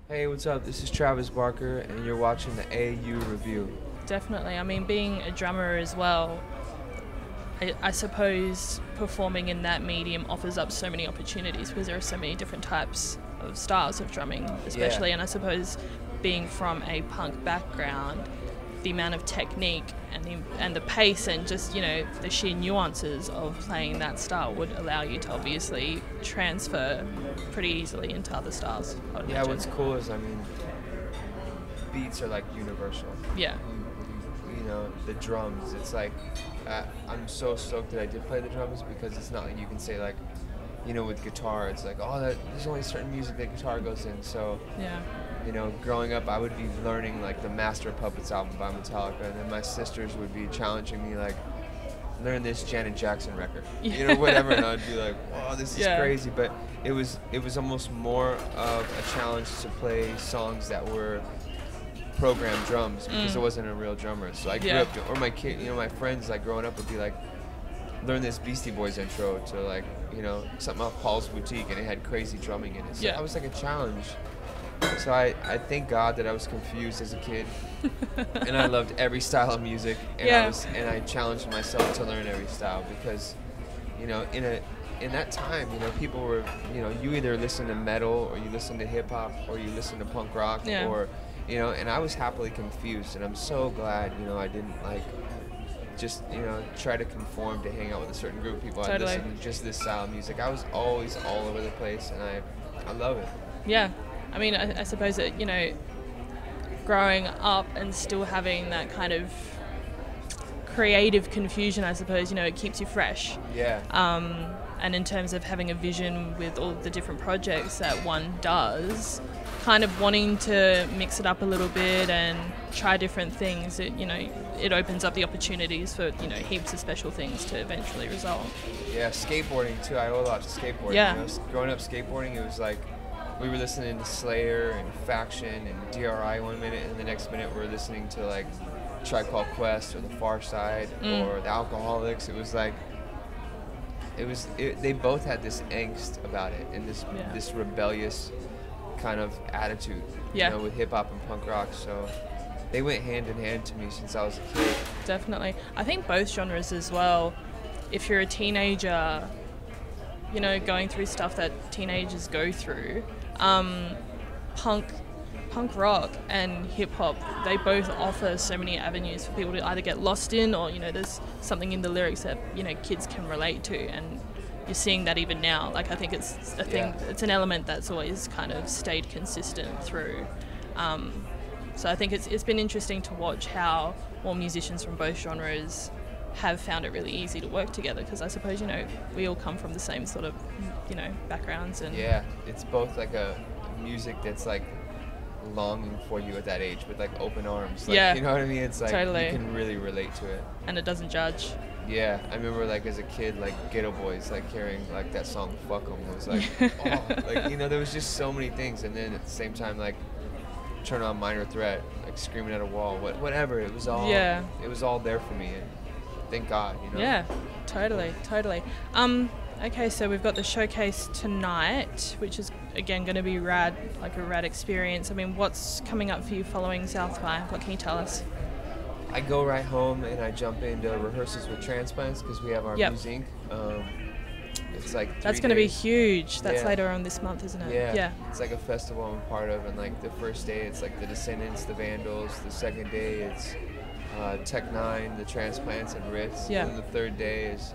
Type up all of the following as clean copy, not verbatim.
Hey, what's up? This is Travis Barker, and you're watching the AU Review. Definitely. I mean, being a drummer as well, I suppose performing in that medium offers up so many opportunities because there are so many different types of styles of drumming, especially. Yeah, And I suppose being from a punk background, the amount of technique and the pace and just the sheer nuances of playing that style would allow you to obviously transfer pretty easily into other styles, I would yeah. imagine. What's cool is, beats are like universal. Yeah. The drums. It's like I'm so stoked that I did play the drums because it's not like you can say like, with guitar, it's like there's only certain music that guitar goes in. So Yeah. growing up, I would be learning like the Master of Puppets album by Metallica, and then my sisters would be challenging me like, learn this Janet Jackson record, whatever, and I'd be like, "Wow, this is Yeah. crazy." But it was almost more of a challenge to play songs that were programmed drums because there wasn't a real drummer. So I grew Yeah. up, or my kid, my friends like growing up would be like, learn this Beastie Boys intro to like, something off Paul's Boutique, and it had crazy drumming in it. So Yeah. that was like a challenge. So I thank God that I was confused as a kid, and I loved every style of music, and Yeah. I challenged myself to learn every style because, in that time, people were, you either listen to metal or you listen to hip hop or you listen to punk rock Yeah. or, and I was happily confused, and I'm so glad, I didn't like just try to conform to hang out with a certain group of people. I Totally. listened to just this style of music. I was always all over the place, and I love it. Yeah. I mean, I suppose that, growing up and still having that kind of creative confusion, I suppose, it keeps you fresh. Yeah. And in terms of having a vision with all the different projects that one does, kind of wanting to mix it up a little bit and try different things, it opens up the opportunities for, heaps of special things to eventually result. Yeah, skateboarding too. I owe a lot to skateboarding. Yeah. Growing up skateboarding, it was like we were listening to Slayer and Faction and DRI one minute, and the next minute we're listening to like Tribe Called Quest or The Far Side or The Alcoholics. It was like they both had this angst about it and this rebellious kind of attitude, with hip hop and punk rock. So they went hand in hand to me since I was a kid. Definitely. I think both genres as well. If you're a teenager, going through stuff that teenagers go through, punk rock and hip hop, they both offer so many avenues for people to either get lost in or, there's something in the lyrics that, kids can relate to, and you're seeing that even now. Like, I think it's a thing, it's an element that's always kind of stayed consistent through. So I think it's been interesting to watch how all musicians from both genres have found it really easy to work together, because I suppose, we all come from the same sort of, backgrounds. And Yeah, it's both like a music that's like longing for you at that age with like open arms. Like, Yeah. You know what I mean? It's like Totally. you can really relate to it. and it doesn't judge. Yeah, I remember like as a kid, like Ghetto Boys, like hearing like that song "Fuck 'Em" was like, oh, like there was just so many things, and then at the same time, like turn on Minor Threat, like screaming at a wall, whatever. It was all it was all there for me, and thank God, Yeah, totally. Okay, so we've got the showcase tonight, which is again going to be rad, like a rad experience. I mean, what's coming up for you following South by? What can you tell us? I go right home and I jump into rehearsals with Transplants because we have our Yep. music. It's like 3 That's going to be days. huge. That's Yeah. later on this month, isn't it? Yeah, it's like a festival I'm a part of, and like the first day it's like the Descendants, the Vandals. The second day it's Tech Nine, the Transplants, and Ritz. Yeah. And then the third day is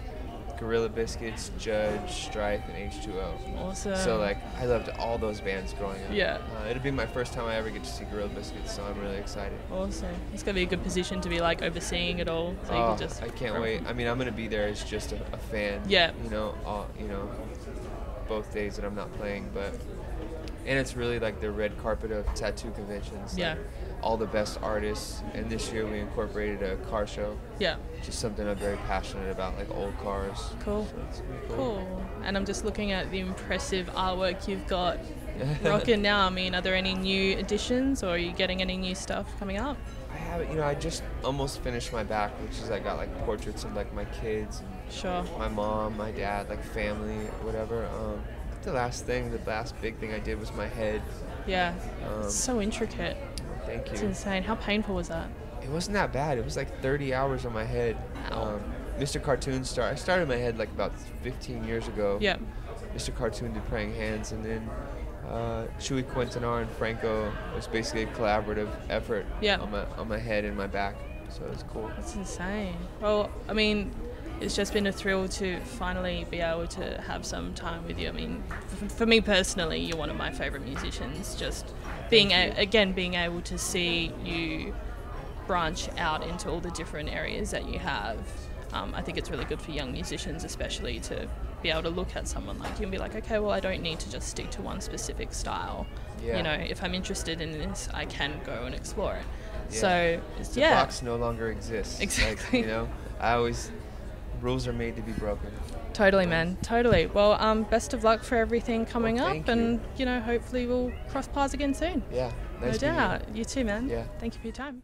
Gorilla Biscuits, Judge, Strife, and H2O. Awesome. So like I loved all those bands growing up. Yeah. It'll be my first time I ever get to see Gorilla Biscuits, so I'm really excited. Awesome. It's going to be a good position to be like overseeing it all. So you can just I can't wait. I mean, I'm gonna be there as just a fan. Yeah. Both days that I'm not playing, and it's really like the red carpet of tattoo conventions. Yeah. Like, all the best artists, and this year we incorporated a car show. Yeah. Just something I'm very passionate about, like old cars. Cool. So it's gonna be Cool. And I'm just looking at the impressive artwork you've got rocking now. I mean, are there any new additions, or are you getting any new stuff coming up? I have, I just almost finished my back, which is I got like portraits of like my kids and Sure. my mom, my dad, like family, whatever. The last big thing I did was my head. Yeah. It's so intricate. Thank you. It's insane. How painful was that? It wasn't that bad. It was like 30 hours on my head. Wow. Mr. Cartoon I started my head like about 15 years ago. Yeah. Mr. Cartoon did Praying Hands, and then Chewy Quintanar and Franco was basically a collaborative effort on my head and my back. So it's cool. That's insane. Well, I mean, it's just been a thrill to finally be able to have some time with you. I mean, for me personally, you're one of my favorite musicians. Just being able to see you branch out into all the different areas that you have. I think it's really good for young musicians, especially, to be able to look at someone like you and be like, okay, well, I don't need to just stick to one specific style. Yeah. You know, if I'm interested in this, I can go and explore it. Yeah. So, the box no longer exists. Exactly. Like, you know, rules are made to be broken. Totally, man. Totally. Well, best of luck for everything coming up, and, you know, hopefully we'll cross paths again soon. Yeah. Nice no doubt. You too, man. Yeah. Thank you for your time.